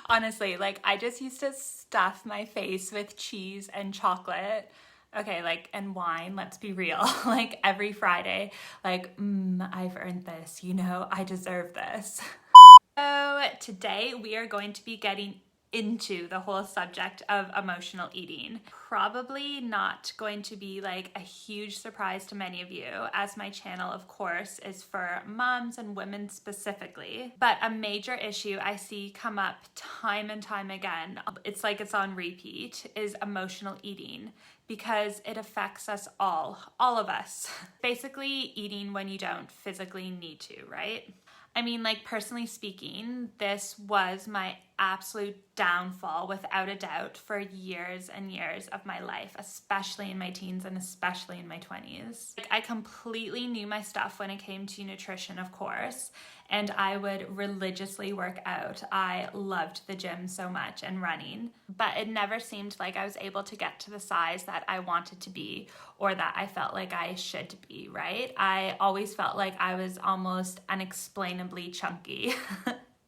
Honestly, like I just used to stuff my face with cheese and chocolate. Okay, like, and wine, let's be real. Like every Friday, like, I've earned this, I deserve this. So today we are going to be getting into the whole subject of emotional eating. Probably not going to be like a huge surprise to many of you, as my channel, of course, is for moms and women specifically. But a major issue I see come up time and time again, it's like it's on repeat, is emotional eating, because it affects us all of us. Basically, eating when you don't physically need to, right? I mean, like, personally speaking, this was my absolute downfall, without a doubt, for years and years of my life, especially in my teens and especially in my 20s. Like, I completely knew my stuff when it came to nutrition, of course, and I would religiously work out. I loved the gym so much and running, but it never seemed like I was able to get to the size that I wanted to be or that I felt like I should be, right? I always felt like I was almost unexplainably chunky.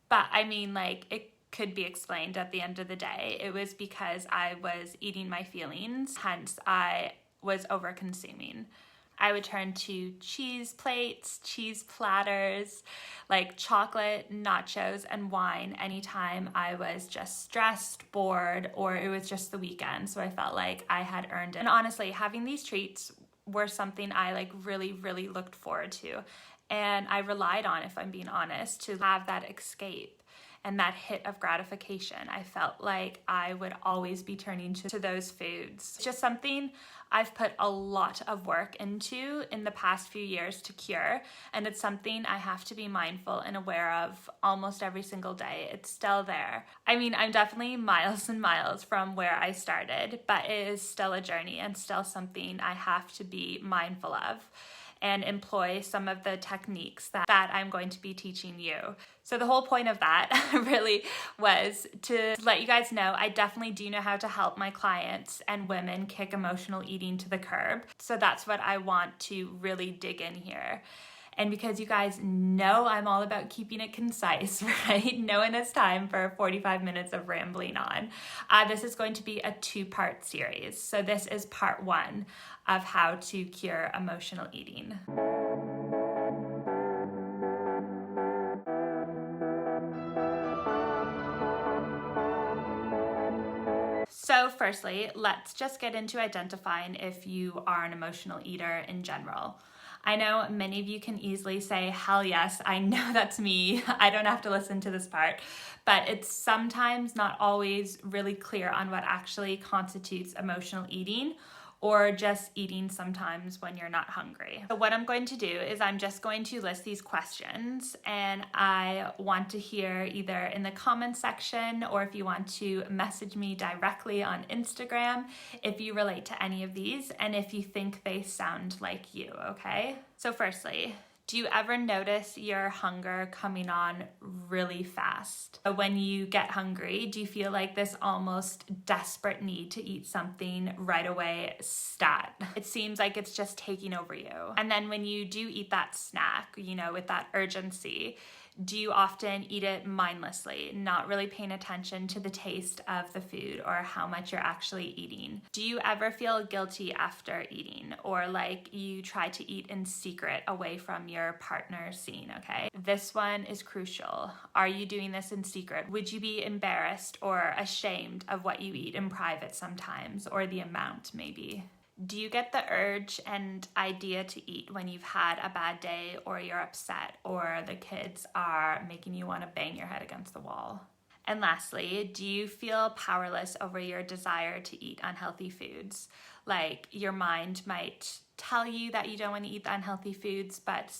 But I mean, like, it could be explained at the end of the day. It was because I was eating my feelings, hence I was over consuming. I would turn to cheese plates, cheese platters, like chocolate, nachos, and wine anytime I was just stressed, bored, or it was just the weekend. So I felt like I had earned it. And honestly, having these treats were something I like really, really looked forward to. And I relied on, if I'm being honest, to have that escape and that hit of gratification. I felt like I would always be turning to those foods. It's just something I've put a lot of work into in the past few years to cure, and it's something I have to be mindful and aware of almost every single day. It's still there. I mean, I'm definitely miles and miles from where I started, but it is still a journey and still something I have to be mindful of and employ some of the techniques that I'm going to be teaching you. So the whole point of that really was to let you guys know I definitely do know how to help my clients and women kick emotional eating to the curb. So that's what I want to really dig in here. And because you guys know I'm all about keeping it concise, right? No one has time for 45 minutes of rambling on. This is going to be a 2-part series. So this is part 1 of how to cure emotional eating. So firstly, let's just get into identifying if you are an emotional eater in general. I know many of you can easily say, hell yes, I know that's me. I don't have to listen to this part. But it's sometimes not always really clear on what actually constitutes emotional eating, or just eating sometimes when you're not hungry. So what I'm going to do is I'm just going to list these questions, and I want to hear either in the comments section or if you want to message me directly on Instagram if you relate to any of these and if you think they sound like you, okay? So firstly, do you ever notice your hunger coming on really fast? When you get hungry, do you feel like this almost desperate need to eat something right away stat? It seems like it's just taking over you. And then when you do eat that snack, with that urgency, do you often eat it mindlessly, not really paying attention to the taste of the food or how much you're actually eating? Do you ever feel guilty after eating, or like you try to eat in secret away from your partner scene, okay? This one is crucial. Are you doing this in secret? Would you be embarrassed or ashamed of what you eat in private sometimes, or the amount maybe? Do you get the urge and idea to eat when you've had a bad day, or you're upset, or the kids are making you want to bang your head against the wall? And lastly, do you feel powerless over your desire to eat unhealthy foods? Like your mind might tell you that you don't want to eat the unhealthy foods, but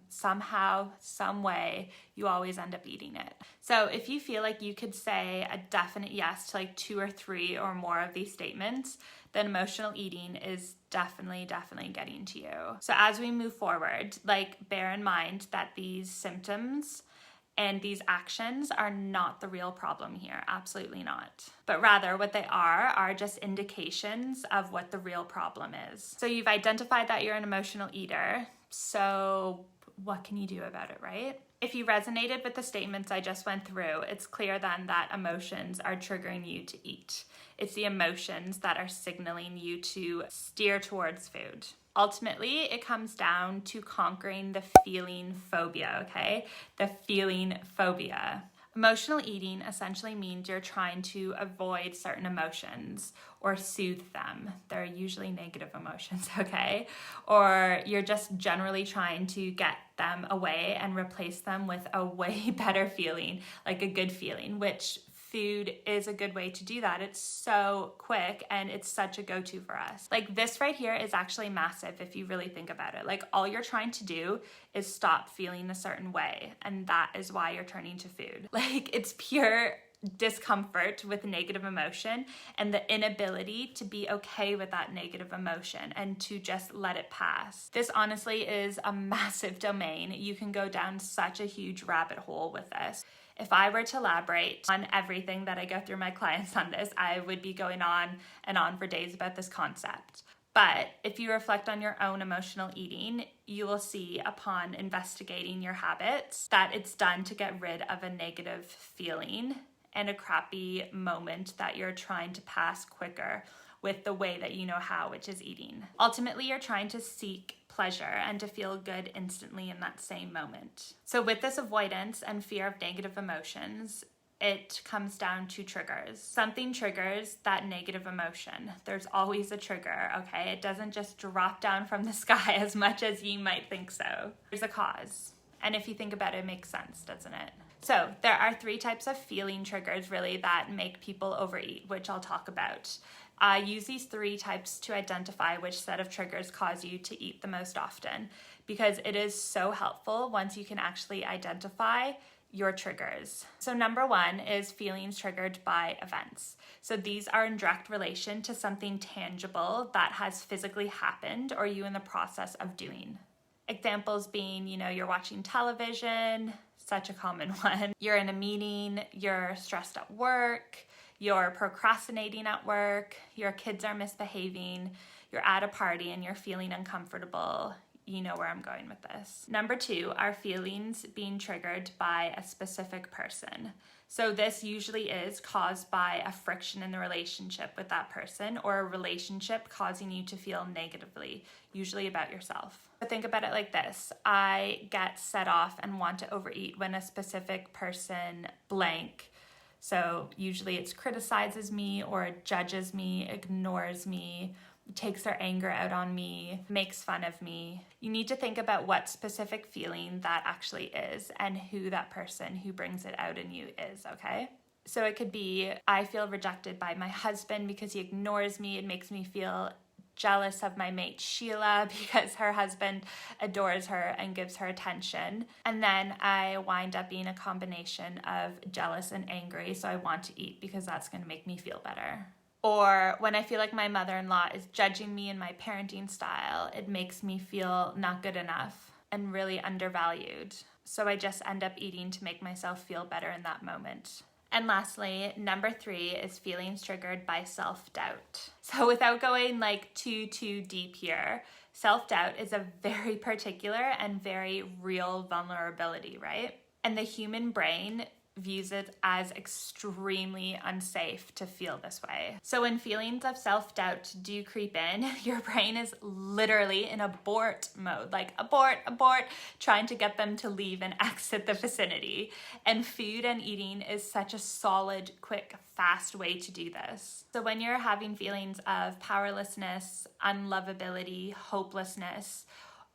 somehow, some way, you always end up eating it. So if you feel like you could say a definite yes to like 2 or 3 or more of these statements, then emotional eating is definitely getting to you. So as we move forward, like, bear in mind that these symptoms and these actions are not the real problem here, absolutely not. But rather what they are just indications of what the real problem is. So you've identified that you're an emotional eater. So what can you do about it, right? If you resonated with the statements I just went through, it's clear then that emotions are triggering you to eat. It's the emotions that are signaling you to steer towards food. Ultimately, it comes down to conquering the feeling phobia, okay? The feeling phobia. Emotional eating essentially means you're trying to avoid certain emotions or soothe them. They're usually negative emotions, okay? Or you're just generally trying to get them away and replace them with a way better feeling, like a good feeling, which food is a good way to do that. It's so quick and it's such a go-to for us. Like this right here is actually massive if you really think about it. Like all you're trying to do is stop feeling a certain way, and that is why you're turning to food. Like it's pure discomfort with negative emotion and the inability to be okay with that negative emotion and to just let it pass. This honestly is a massive domain. You can go down such a huge rabbit hole with this. If I were to elaborate on everything that I go through my clients on this, I would be going on and on for days about this concept. But if you reflect on your own emotional eating, you will see upon investigating your habits that it's done to get rid of a negative feeling and a crappy moment that you're trying to pass quicker with the way that you know how, which is eating. Ultimately, you're trying to seek pleasure and to feel good instantly in that same moment. So with this avoidance and fear of negative emotions, it comes down to triggers. Something triggers that negative emotion. There's always a trigger, okay? It doesn't just drop down from the sky as much as you might think so. There's a cause. And if you think about it, it makes sense, doesn't it? So there are 3 types of feeling triggers really that make people overeat, which I'll talk about. I use these 3 types to identify which set of triggers cause you to eat the most often, because it is so helpful once you can actually identify your triggers. So number 1 is feelings triggered by events. So these are in direct relation to something tangible that has physically happened or you in the process of doing. Examples being, you're watching television, such a common one. You're in a meeting, you're stressed at work, you're procrastinating at work, your kids are misbehaving, you're at a party and you're feeling uncomfortable. You know where I'm going with this. Number 2 are feelings being triggered by a specific person. So this usually is caused by a friction in the relationship with that person or a relationship causing you to feel negatively, usually about yourself. But think about it like this. I get set off and want to overeat when a specific person blank. So usually it's criticizes me or judges me, ignores me, takes their anger out on me, makes fun of me. You need to think about what specific feeling that actually is and who that person who brings it out in you is, okay? So it could be, I feel rejected by my husband because he ignores me. It makes me feel jealous of my mate Sheila because her husband adores her and gives her attention. And then I wind up being a combination of jealous and angry, so I want to eat because that's going to make me feel better. Or when I feel like my mother-in-law is judging me in my parenting style, it makes me feel not good enough and really undervalued. So I just end up eating to make myself feel better in that moment. And lastly, number 3 is feelings triggered by self-doubt. So without going too deep here, self-doubt is a very particular and very real vulnerability, right? And the human brain views it as extremely unsafe to feel this way. So when feelings of self-doubt do creep in, your brain is literally in abort mode, abort, trying to get them to leave and exit the vicinity. And food and eating is such a solid, quick, fast way to do this. So when you're having feelings of powerlessness, unlovability, hopelessness,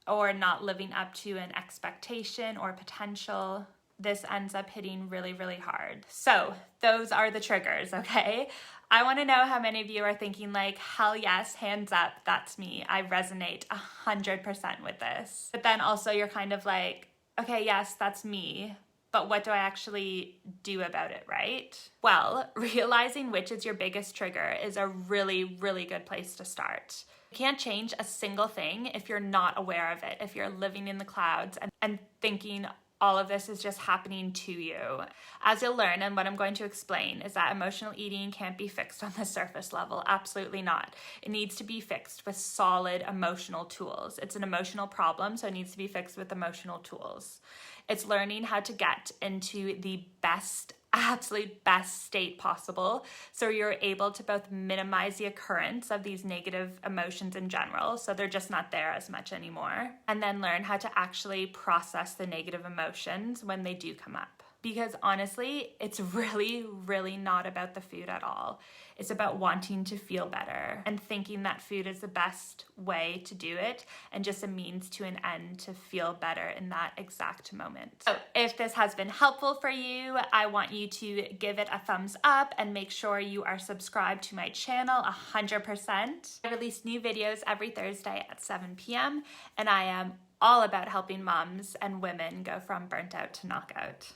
or not living up to an expectation or potential, this ends up hitting really, really hard. So those are the triggers, okay? I want to know how many of you are thinking hell yes, hands up, that's me. I resonate 100% with this. But then also you're kind of okay, yes, that's me. But what do I actually do about it, right? Well, realizing which is your biggest trigger is a really, really good place to start. You can't change a single thing if you're not aware of it, if you're living in the clouds and thinking all of this is just happening to you. As you'll learn, and what I'm going to explain, is that emotional eating can't be fixed on the surface level. Absolutely not. It needs to be fixed with solid emotional tools. It's an emotional problem, so it needs to be fixed with emotional tools. It's learning how to get into the best, absolute best state possible, so you're able to both minimize the occurrence of these negative emotions in general, so they're just not there as much anymore, and then learn how to actually process the negative emotions when they do come up. Because honestly, it's really, really not about the food at all. It's about wanting to feel better and thinking that food is the best way to do it and just a means to an end to feel better in that exact moment. So if this has been helpful for you, I want you to give it a thumbs up and make sure you are subscribed to my channel 100%. I release new videos every Thursday at 7 p.m. and I am all about helping moms and women go from burnt out to knockout.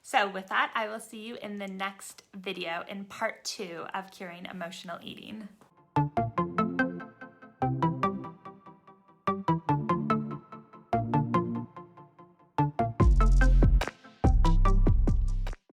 So with that, I will see you in the next video in part 2 of curing emotional eating.